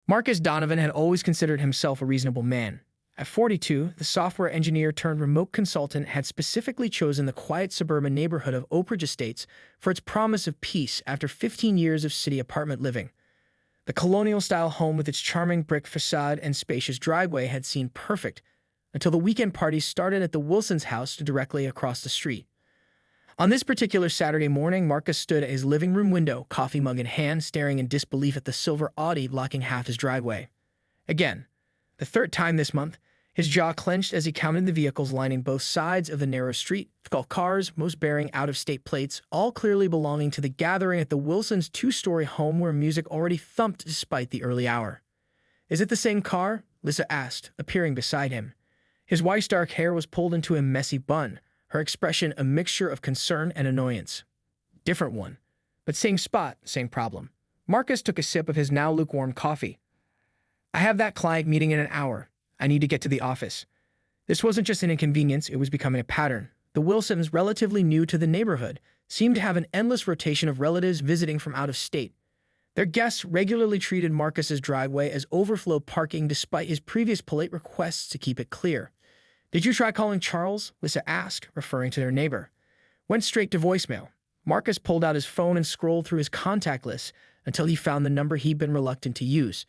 Marcus Donovan had always considered himself a reasonable man. At 42, the software engineer turned remote consultant had specifically chosen the quiet suburban neighborhood of Oak Ridge Estates for its promise of peace after 15 years of city apartment living. The colonial-style home with its charming brick facade and spacious driveway had seemed perfect until the weekend parties started at the Wilsons' house directly across the street. On this particular Saturday morning, Marcus stood at his living room window, coffee mug in hand, staring in disbelief at the silver Audi blocking half his driveway. Again, the third time this month, his jaw clenched as he counted the vehicles lining both sides of the narrow street, cars, most bearing out-of-state plates, all clearly belonging to the gathering at the Wilsons' two-story home where music already thumped despite the early hour. "Is it the same car?" Lisa asked, appearing beside him. His wife's dark hair was pulled into a messy bun, her expression a mixture of concern and annoyance. "Different one. But same spot, same problem." Marcus took a sip of his now lukewarm coffee. "I have that client meeting in an hour. I need to get to the office." This wasn't just an inconvenience, it was becoming a pattern. The Wilsons, relatively new to the neighborhood, seemed to have an endless rotation of relatives visiting from out of state. Their guests regularly treated Marcus's driveway as overflow parking despite his previous polite requests to keep it clear. "Did you try calling Charles?" Lisa asked, referring to their neighbor. Went straight to voicemail. Marcus pulled out his phone and scrolled through his contact list until he found the number he'd been reluctant to use.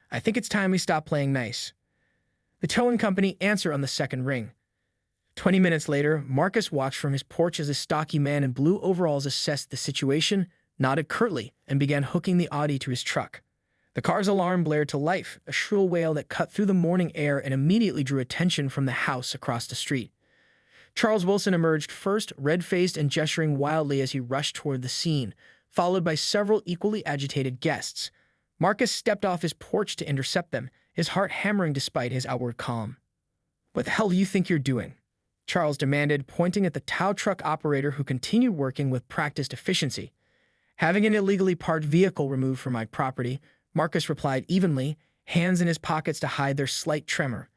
"I think it's time we stop playing nice." The towing company answered on the second ring. 20 minutes later, Marcus watched from his porch as a stocky man in blue overalls assessed the situation, nodded curtly, and began hooking the Audi to his truck. The car's alarm blared to life, a shrill wail that cut through the morning air and immediately drew attention from the house across the street. Charles Wilson emerged first, red-faced and gesturing wildly as he rushed toward the scene, followed by several equally agitated guests. Marcus stepped off his porch to intercept them, his heart hammering despite his outward calm. "What the hell do you think you're doing?" Charles demanded, pointing at the tow truck operator who continued working with practiced efficiency. "Having an illegally parked vehicle removed from my property," Marcus replied evenly, hands in his pockets to hide their slight tremor.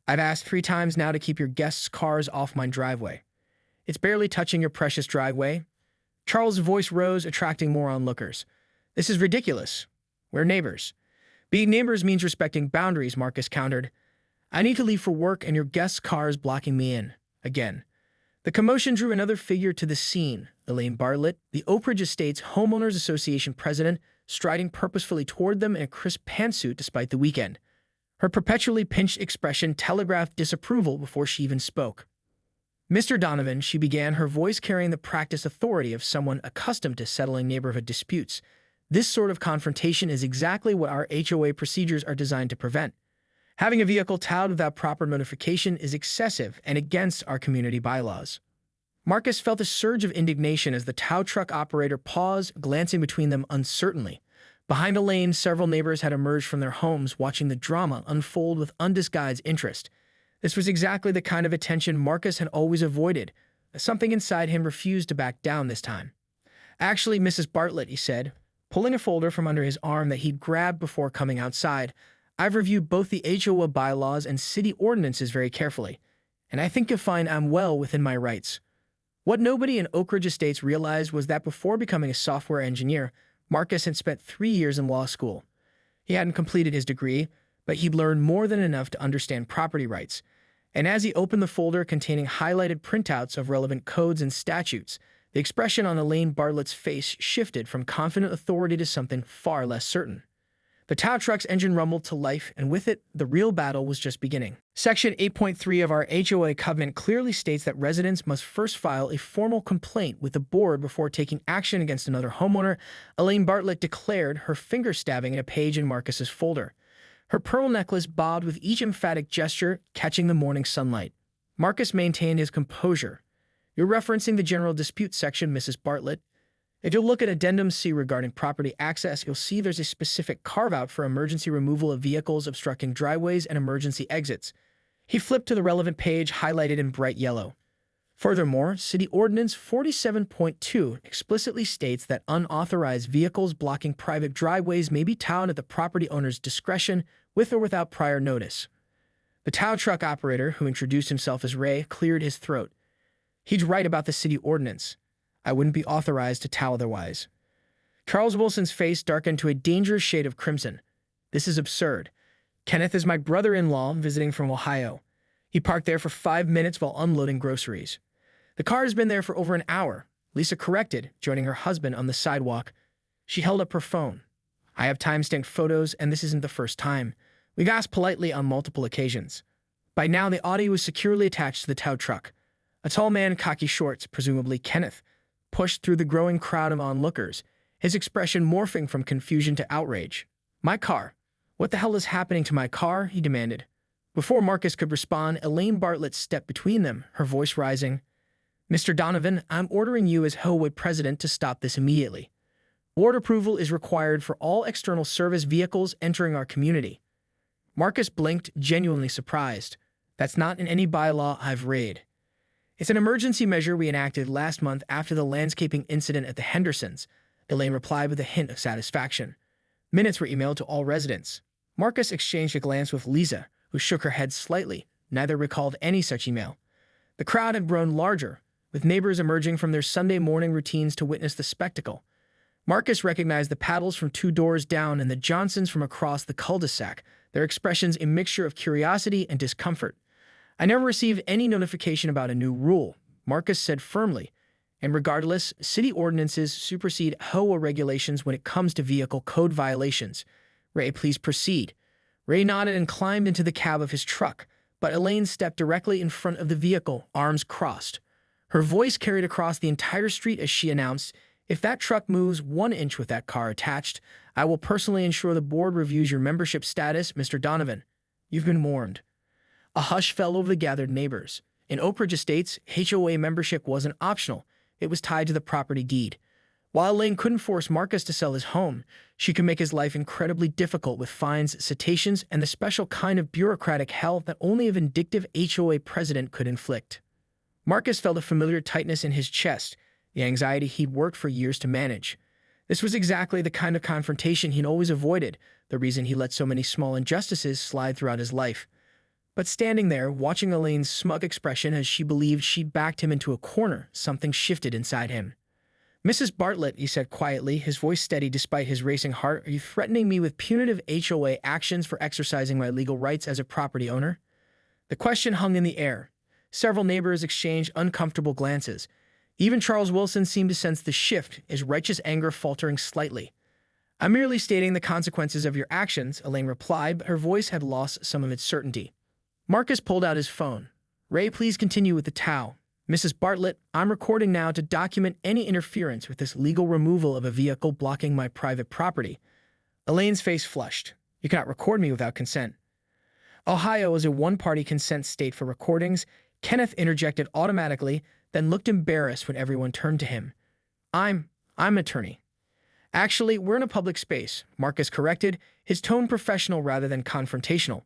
"I've asked 3 times now to keep your guests' cars off my driveway." "It's barely touching your precious driveway." Charles' voice rose, attracting more onlookers. "This is ridiculous. We're neighbors." "Being neighbors means respecting boundaries," Marcus countered. "I need to leave for work and your guest's car is blocking me in." Again. The commotion drew another figure to the scene, Elaine Bartlett, the Oak Ridge Estates Homeowners Association president, striding purposefully toward them in a crisp pantsuit despite the weekend. Her perpetually pinched expression telegraphed disapproval before she even spoke. "Mr. Donovan," she began, her voice carrying the practiced authority of someone accustomed to settling neighborhood disputes. "This sort of confrontation is exactly what our HOA procedures are designed to prevent. Having a vehicle towed without proper notification is excessive and against our community bylaws." Marcus felt a surge of indignation as the tow truck operator paused, glancing between them uncertainly. Behind Elaine, several neighbors had emerged from their homes, watching the drama unfold with undisguised interest. This was exactly the kind of attention Marcus had always avoided. Something inside him refused to back down this time. "Actually, Mrs. Bartlett," he said, pulling a folder from under his arm that he'd grabbed before coming outside, "I've reviewed both the HOA bylaws and city ordinances very carefully, and I think you'll find I'm well within my rights." What nobody in Oak Ridge Estates realized was that before becoming a software engineer, Marcus had spent 3 years in law school. He hadn't completed his degree, but he'd learned more than enough to understand property rights. And as he opened the folder containing highlighted printouts of relevant codes and statutes, the expression on Elaine Bartlett's face shifted from confident authority to something far less certain. The tow truck's engine rumbled to life, and with it, the real battle was just beginning. Section 8.3 of our HOA covenant clearly states that residents must first file a formal complaint with the board before taking action against another homeowner, Elaine Bartlett declared, her finger stabbing at a page in Marcus's folder. Her pearl necklace bobbed with each emphatic gesture, catching the morning sunlight. Marcus maintained his composure. "You're referencing the general dispute section, Mrs. Bartlett. If you'll look at Addendum C regarding property access, you'll see there's a specific carve-out for emergency removal of vehicles obstructing driveways and emergency exits." He flipped to the relevant page, highlighted in bright yellow. Furthermore, City Ordinance 47.2 explicitly states that unauthorized vehicles blocking private driveways may be towed at the property owner's discretion, with or without prior notice. The tow truck operator, who introduced himself as Ray, cleared his throat. "He's right about the city ordinance. I wouldn't be authorized to tow otherwise." Charles Wilson's face darkened to a dangerous shade of crimson. This is absurd. Kenneth is my brother-in-law visiting from Ohio. He parked there for 5 minutes while unloading groceries. The car has been there for over an hour, Lisa corrected, joining her husband on the sidewalk. She held up her phone. I have time-stamped photos, and this isn't the first time. We've asked politely on multiple occasions. By now, the audio was securely attached to the tow truck. A tall man in khaki shorts, presumably Kenneth, pushed through the growing crowd of onlookers, his expression morphing from confusion to outrage. My car. What the hell is happening to my car? He demanded. Before Marcus could respond, Elaine Bartlett stepped between them, her voice rising. Mr. Donovan, I'm ordering you as HOA president to stop this immediately. Board approval is required for all external service vehicles entering our community. Marcus blinked, genuinely surprised. That's not in any bylaw I've read. It's an emergency measure we enacted last month after the landscaping incident at the Hendersons, Elaine replied with a hint of satisfaction. Minutes were emailed to all residents. Marcus exchanged a glance with Lisa, who shook her head slightly. Neither recalled any such email. The crowd had grown larger, with neighbors emerging from their Sunday morning routines to witness the spectacle. Marcus recognized the Paddles from 2 doors down and the Johnsons from across the cul-de-sac, their expressions a mixture of curiosity and discomfort. I never received any notification about a new rule, Marcus said firmly. And regardless, city ordinances supersede HOA regulations when it comes to vehicle code violations. Ray, please proceed. Ray nodded and climbed into the cab of his truck, but Elaine stepped directly in front of the vehicle, arms crossed. Her voice carried across the entire street as she announced, if that truck moves 1 inch with that car attached, I will personally ensure the board reviews your membership status, Mr. Donovan. You've been warned. A hush fell over the gathered neighbors. In Oak Ridge Estates, HOA membership wasn't optional. It was tied to the property deed. While Elaine couldn't force Marcus to sell his home, she could make his life incredibly difficult with fines, citations, and the special kind of bureaucratic hell that only a vindictive HOA president could inflict. Marcus felt a familiar tightness in his chest, the anxiety he'd worked for years to manage. This was exactly the kind of confrontation he'd always avoided, the reason he let so many small injustices slide throughout his life. But standing there, watching Elaine's smug expression as she believed she'd backed him into a corner, something shifted inside him. Mrs. Bartlett, he said quietly, his voice steady despite his racing heart, are you threatening me with punitive HOA actions for exercising my legal rights as a property owner? The question hung in the air. Several neighbors exchanged uncomfortable glances. Even Charles Wilson seemed to sense the shift, his righteous anger faltering slightly. I'm merely stating the consequences of your actions, Elaine replied, but her voice had lost some of its certainty. Marcus pulled out his phone. Ray, please continue with the tow. Mrs. Bartlett, I'm recording now to document any interference with this legal removal of a vehicle blocking my private property. Elaine's face flushed. You cannot record me without consent. Ohio is a one-party consent state for recordings. Kenneth interjected automatically, then looked embarrassed when everyone turned to him. I'm attorney. Actually, we're in a public space, Marcus corrected, his tone professional rather than confrontational.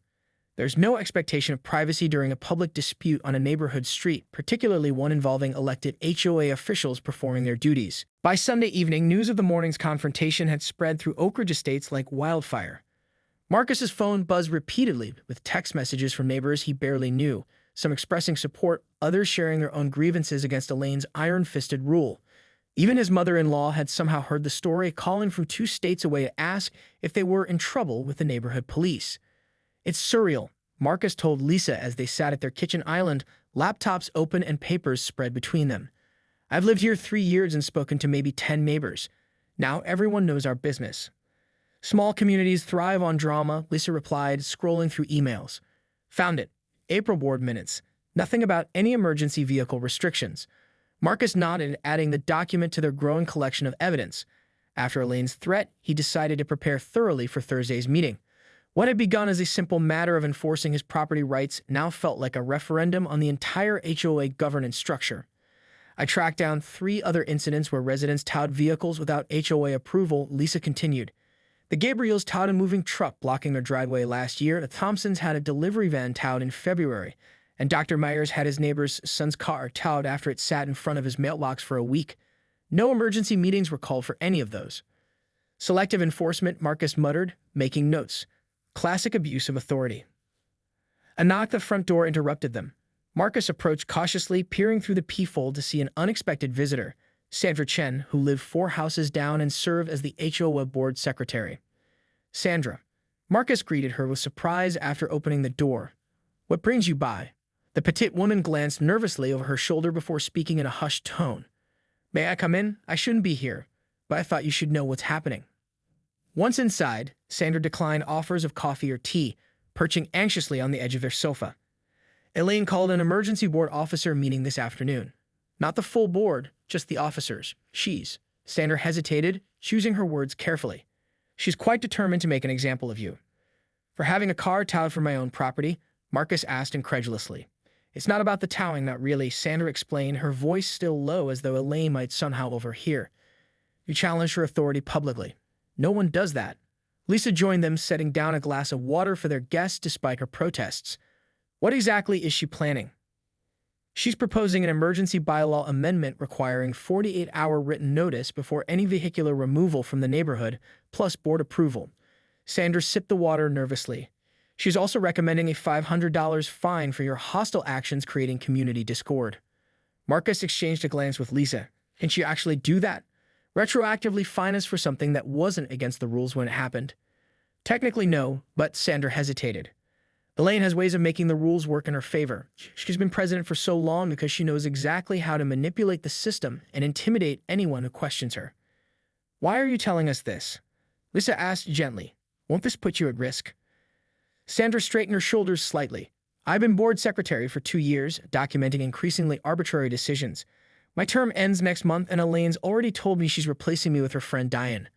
There's no expectation of privacy during a public dispute on a neighborhood street, particularly one involving elected HOA officials performing their duties. By Sunday evening, news of the morning's confrontation had spread through Oak Ridge Estates like wildfire. Marcus's phone buzzed repeatedly with text messages from neighbors he barely knew, some expressing support, others sharing their own grievances against Elaine's iron-fisted rule. Even his mother-in-law had somehow heard the story, calling from 2 states away to ask if they were in trouble with the neighborhood police. It's surreal, Marcus told Lisa as they sat at their kitchen island, laptops open and papers spread between them. I've lived here 3 years and spoken to maybe 10 neighbors. Now everyone knows our business. Small communities thrive on drama, Lisa replied, scrolling through emails. Found it. April board minutes. Nothing about any emergency vehicle restrictions. Marcus nodded, adding the document to their growing collection of evidence. After Elaine's threat, he decided to prepare thoroughly for Thursday's meeting. What had begun as a simple matter of enforcing his property rights now felt like a referendum on the entire HOA governance structure. I tracked down 3 other incidents where residents towed vehicles without HOA approval, Lisa continued. The Gabriels towed a moving truck blocking their driveway last year, the Thompsons had a delivery van towed in February, and Dr. Myers had his neighbor's son's car towed after it sat in front of his mailbox for a week. No emergency meetings were called for any of those. Selective enforcement, Marcus muttered, making notes. Classic abuse of authority. A knock at the front door interrupted them. Marcus approached cautiously, peering through the peephole to see an unexpected visitor, Sandra Chen, who lived 4 houses down and served as the HOA board secretary. Sandra. Marcus greeted her with surprise after opening the door. "What brings you by?" The petite woman glanced nervously over her shoulder before speaking in a hushed tone. "May I come in? I shouldn't be here, but I thought you should know what's happening." Once inside, Sandra declined offers of coffee or tea, perching anxiously on the edge of their sofa. Elaine called an emergency board officer meeting this afternoon. Not the full board, just the officers. Sandra hesitated, choosing her words carefully. "She's quite determined to make an example of you." "For having a car towed from my own property?" Marcus asked incredulously. "It's not about the towing, not really," Sandra explained, her voice still low as though Elaine might somehow overhear. "You challenged her authority publicly. No one does that." Lisa joined them, setting down a glass of water for their guests despite her protests. "What exactly is she planning?" "She's proposing an emergency bylaw amendment requiring 48-hour written notice before any vehicular removal from the neighborhood, plus board approval." Sandra sipped the water nervously. "She's also recommending a $500 fine for your hostile actions creating community discord." Marcus exchanged a glance with Lisa. "Can she actually do that? Retroactively fine us for something that wasn't against the rules when it happened?" "Technically no, but," Sandra hesitated. "Elaine has ways of making the rules work in her favor. She's been president for so long because she knows exactly how to manipulate the system and intimidate anyone who questions her." "Why are you telling us this?" Lisa asked gently. "Won't this put you at risk?" Sandra straightened her shoulders slightly. "I've been board secretary for 2 years, documenting increasingly arbitrary decisions. My term ends next month, and Elaine's already told me she's replacing me with her friend Diane."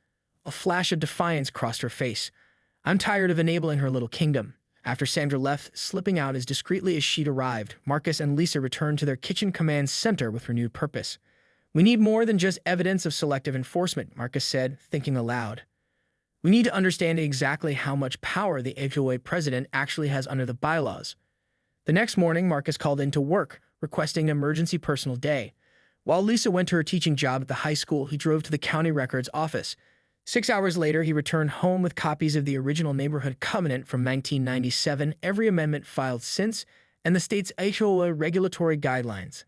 A flash of defiance crossed her face. "I'm tired of enabling her little kingdom." After Sandra left, slipping out as discreetly as she'd arrived, Marcus and Lisa returned to their kitchen command center with renewed purpose. "We need more than just evidence of selective enforcement," Marcus said, thinking aloud. "We need to understand exactly how much power the HOA president actually has under the bylaws." The next morning, Marcus called in to work, requesting an emergency personal day. While Lisa went to her teaching job at the high school, he drove to the county records office. 6 hours later, he returned home with copies of the original neighborhood covenant from 1997, every amendment filed since, and the state's HOA regulatory guidelines.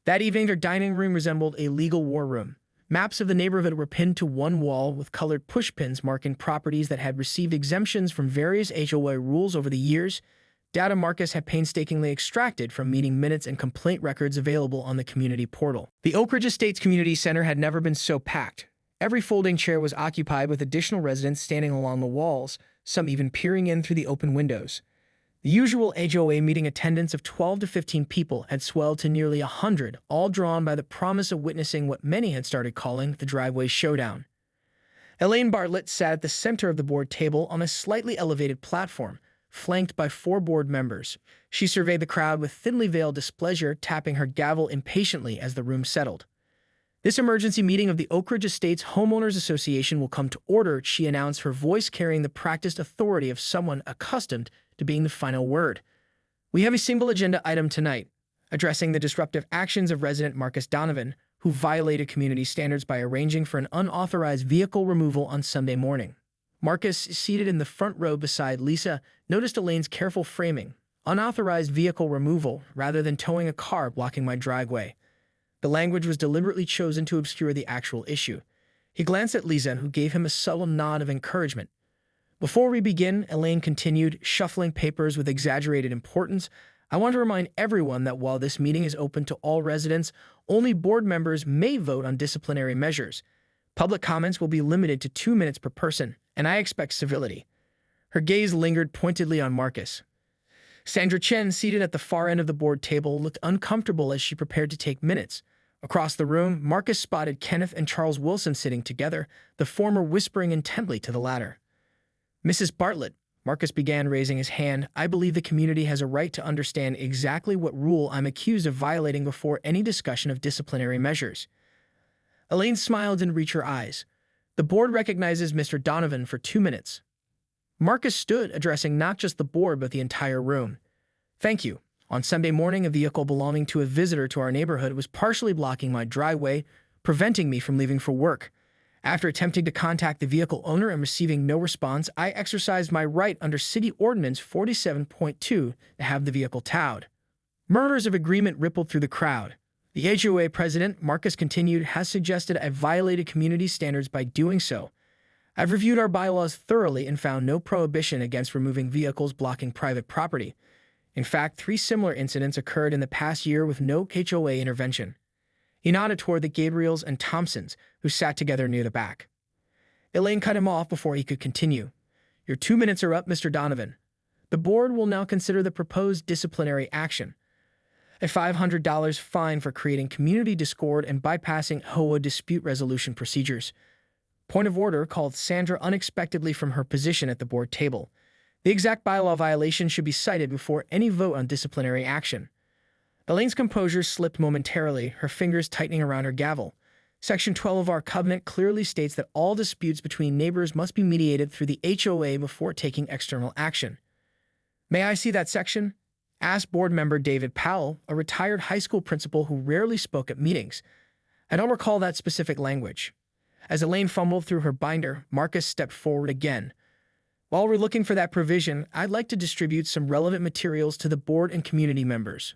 That evening, their dining room resembled a legal war room. Maps of the neighborhood were pinned to one wall with colored pushpins marking properties that had received exemptions from various HOA rules over the years. Data Marcus had painstakingly extracted from meeting minutes and complaint records available on the community portal. The Oak Ridge Estates Community Center had never been so packed. Every folding chair was occupied with additional residents standing along the walls, some even peering in through the open windows. The usual HOA meeting attendance of 12 to 15 people had swelled to nearly 100, all drawn by the promise of witnessing what many had started calling the driveway showdown. Elaine Bartlett sat at the center of the board table on a slightly elevated platform, flanked by 4 board members. She surveyed the crowd with thinly veiled displeasure, tapping her gavel impatiently as the room settled. "This emergency meeting of the Oak Ridge Estates Homeowners Association will come to order," she announced, her voice carrying the practiced authority of someone accustomed to being the final word. "We have a single agenda item tonight, addressing the disruptive actions of resident Marcus Donovan, who violated community standards by arranging for an unauthorized vehicle removal on Sunday morning." Marcus, seated in the front row beside Lisa, noticed Elaine's careful framing. "Unauthorized vehicle removal, rather than towing a car blocking my driveway." The language was deliberately chosen to obscure the actual issue. He glanced at Lisa, who gave him a subtle nod of encouragement. "Before we begin," Elaine continued, shuffling papers with exaggerated importance, "I want to remind everyone that while this meeting is open to all residents, only board members may vote on disciplinary measures. Public comments will be limited to 2 minutes per person, and I expect civility." Her gaze lingered pointedly on Marcus. Sandra Chen, seated at the far end of the board table, looked uncomfortable as she prepared to take minutes. Across the room, Marcus spotted Kenneth and Charles Wilson sitting together, the former whispering intently to the latter. "Mrs. Bartlett," Marcus began, raising his hand, "I believe the community has a right to understand exactly what rule I'm accused of violating before any discussion of disciplinary measures." Elaine smiled and reached her eyes. "The board recognizes Mr. Donovan for 2 minutes." Marcus stood, addressing not just the board but the entire room. "Thank you. On Sunday morning, a vehicle belonging to a visitor to our neighborhood was partially blocking my driveway, preventing me from leaving for work. After attempting to contact the vehicle owner and receiving no response, I exercised my right under City Ordinance 47.2 to have the vehicle towed." Murmurs of agreement rippled through the crowd. The HOA president, Marcus continued, has suggested I violated community standards by doing so. I've reviewed our bylaws thoroughly and found no prohibition against removing vehicles blocking private property. In fact, 3 similar incidents occurred in the past year with no HOA intervention. He nodded toward the Gabriels and Thompsons, who sat together near the back. Elaine cut him off before he could continue. Your 2 minutes are up, Mr. Donovan. The board will now consider the proposed disciplinary action. A $500 fine for creating community discord and bypassing HOA dispute resolution procedures. Point of order, called Sandra unexpectedly from her position at the board table. The exact bylaw violation should be cited before any vote on disciplinary action. Elaine's composure slipped momentarily, her fingers tightening around her gavel. Section 12 of our covenant clearly states that all disputes between neighbors must be mediated through the HOA before taking external action. May I see that section? Asked board member David Powell, a retired high school principal who rarely spoke at meetings. I don't recall that specific language. As Elaine fumbled through her binder, Marcus stepped forward again. While we're looking for that provision, I'd like to distribute some relevant materials to the board and community members.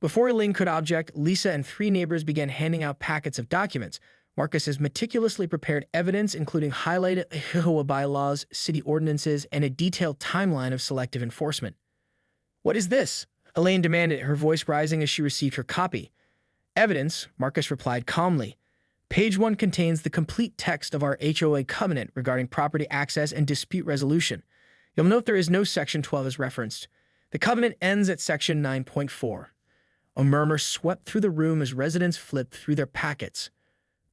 Before Elaine could object, Lisa and 3 neighbors began handing out packets of documents. Marcus's meticulously prepared evidence, including highlighted HOA bylaws, city ordinances, and a detailed timeline of selective enforcement. What is this? Elaine demanded, her voice rising as she received her copy. Evidence, Marcus replied calmly. Page 1 contains the complete text of our HOA covenant regarding property access and dispute resolution. You'll note there is no Section 12 as referenced. The covenant ends at Section 9.4. A murmur swept through the room as residents flipped through their packets.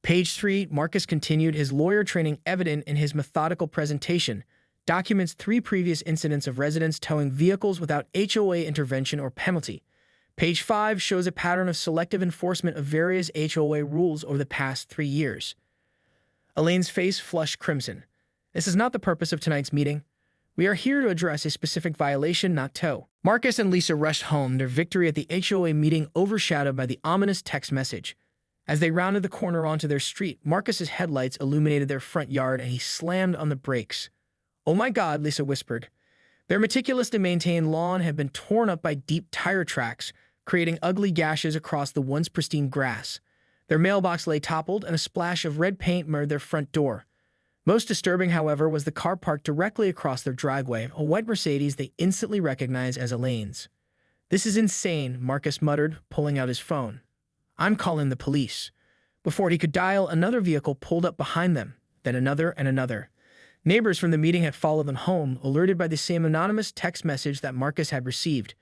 Page 3, Marcus continued, his lawyer training evident in his methodical presentation, documents 3 previous incidents of residents towing vehicles without HOA intervention or penalty. Page 5 shows a pattern of selective enforcement of various HOA rules over the past 3 years. Elaine's face flushed crimson. This is not the purpose of tonight's meeting. We are here to address a specific violation, not tow. Marcus and Lisa rushed home, their victory at the HOA meeting overshadowed by the ominous text message. As they rounded the corner onto their street, Marcus's headlights illuminated their front yard and he slammed on the brakes. Oh my God, Lisa whispered. Their meticulous-to-maintain lawn had been torn up by deep tire tracks, creating ugly gashes across the once pristine grass. Their mailbox lay toppled and a splash of red paint marred their front door. Most disturbing, however, was the car parked directly across their driveway, a white Mercedes they instantly recognized as Elaine's. This is insane, Marcus muttered, pulling out his phone. I'm calling the police. Before he could dial, another vehicle pulled up behind them, then another and another. Neighbors from the meeting had followed them home, alerted by the same anonymous text message that Marcus had received.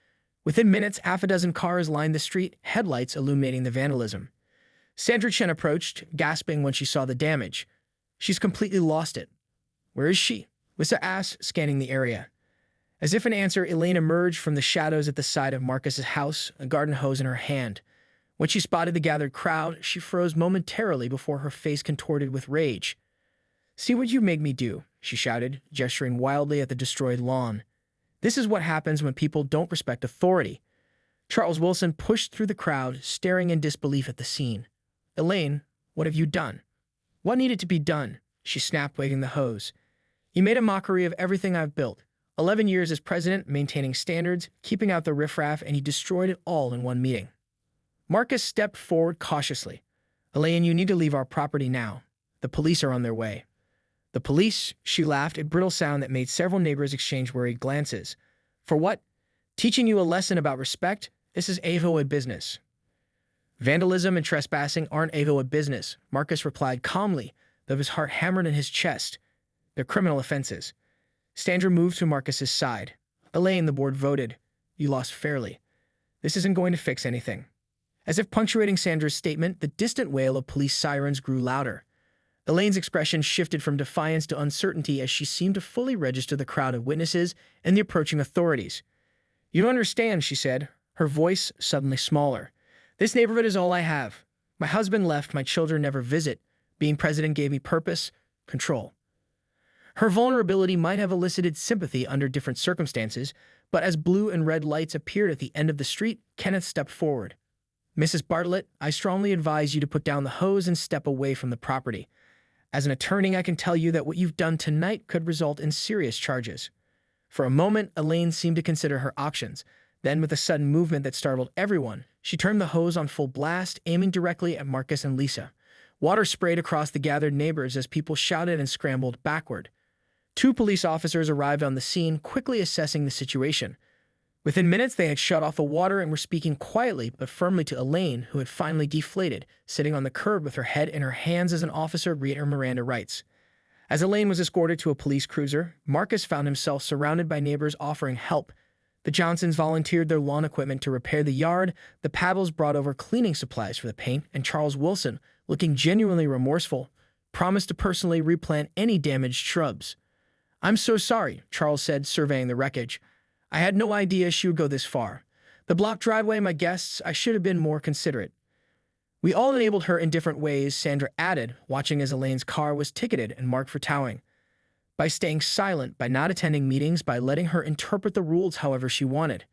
Within minutes, half a dozen cars lined the street, headlights illuminating the vandalism. Sandra Chen approached, gasping when she saw the damage. She's completely lost it. Where is she? Lisa asked, scanning the area. As if in answer, Elaine emerged from the shadows at the side of Marcus's house, a garden hose in her hand. When she spotted the gathered crowd, she froze momentarily before her face contorted with rage. See what you make me do, she shouted, gesturing wildly at the destroyed lawn. This is what happens when people don't respect authority. Charles Wilson pushed through the crowd, staring in disbelief at the scene. Elaine, what have you done? What needed to be done? She snapped, waving the hose. You made a mockery of everything I've built. 11 years as president, maintaining standards, keeping out the riffraff, and you destroyed it all in one meeting. Marcus stepped forward cautiously. Elaine, you need to leave our property now. The police are on their way. The police? She laughed, a brittle sound that made several neighbors exchange worried glances. For what? Teaching you a lesson about respect? This is HOA business. Vandalism and trespassing aren't HOA business, Marcus replied calmly, though his heart hammered in his chest. They're criminal offenses. Sandra moved to Marcus's side. Elaine, the board voted. You lost fairly. This isn't going to fix anything. As if punctuating Sandra's statement, the distant wail of police sirens grew louder. Elaine's expression shifted from defiance to uncertainty as she seemed to fully register the crowd of witnesses and the approaching authorities. You don't understand, she said, her voice suddenly smaller. This neighborhood is all I have. My husband left, my children never visit. Being president gave me purpose, control. Her vulnerability might have elicited sympathy under different circumstances, but as blue and red lights appeared at the end of the street, Kenneth stepped forward. Mrs. Bartlett, I strongly advise you to put down the hose and step away from the property. As an attorney, I can tell you that what you've done tonight could result in serious charges. For a moment, Elaine seemed to consider her options. Then, with a sudden movement that startled everyone, she turned the hose on full blast, aiming directly at Marcus and Lisa. Water sprayed across the gathered neighbors as people shouted and scrambled backward. Two police officers arrived on the scene, quickly assessing the situation. Within minutes, they had shut off the water and were speaking quietly but firmly to Elaine, who had finally deflated, sitting on the curb with her head in her hands as an officer read her Miranda rights. As Elaine was escorted to a police cruiser, Marcus found himself surrounded by neighbors offering help. The Johnsons volunteered their lawn equipment to repair the yard, the Pavels brought over cleaning supplies for the paint, and Charles Wilson, looking genuinely remorseful, promised to personally replant any damaged shrubs. "I'm so sorry," Charles said, surveying the wreckage. "I had no idea she would go this far. The blocked driveway, my guests, I should have been more considerate." "We all enabled her in different ways," Sandra added, watching as Elaine's car was ticketed and marked for towing. "By staying silent, by not attending meetings, by letting her interpret the rules however she wanted."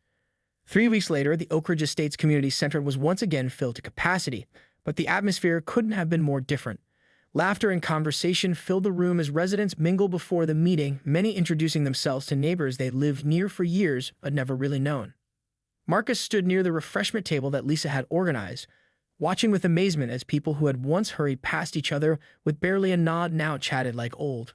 3 weeks later, the Oak Ridge Estates Community Center was once again filled to capacity, but the atmosphere couldn't have been more different. Laughter and conversation filled the room as residents mingled before the meeting, many introducing themselves to neighbors they'd lived near for years but never really known. Marcus stood near the refreshment table that Lisa had organized, watching with amazement as people who had once hurried past each other with barely a nod now chatted like old